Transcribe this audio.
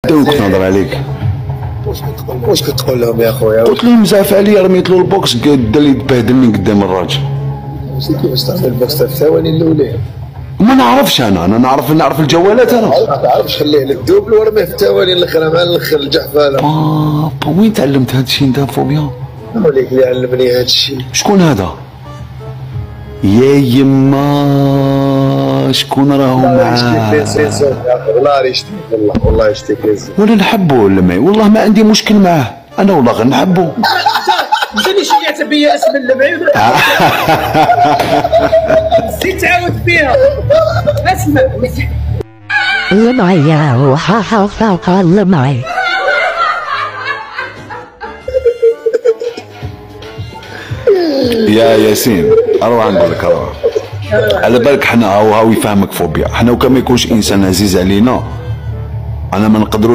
دوك نهضر عليك. واش كتقول لهم يا خويا؟ قلت لهم زعف عليا رميت له البوكس قال لي تبهدلني قدام الراجل. كيفاش تعرف البوكس تاع الثواني الاولين؟ ما نعرفش انا نعرف الجوالات انا. ما تعرفش خليه للدوبل ورميه في الثواني الاخرى مع الاخر الجحفاله. وين تعلمت هذا الشيء انت فوبيا؟ وليك اللي علمني هذا الشيء. شكون هذا؟ يا يما شكون راهو معاه؟ والله يشتيك والله يشتيك ولا نحبه ولا ما والله ما عندي مشكل معاه انا والله غير نحبه. مازالني شيعت بيا اسم اللمعي زيد تعاود فيها اسمع اللمعي يا روحها فوق اللمعي. يا ياسين اروح نقول لك اروح على بالك حنا هاو يفهمك فوبيا حنا وكان ما يكونش انسان عزيز علينا انا ما نقدروا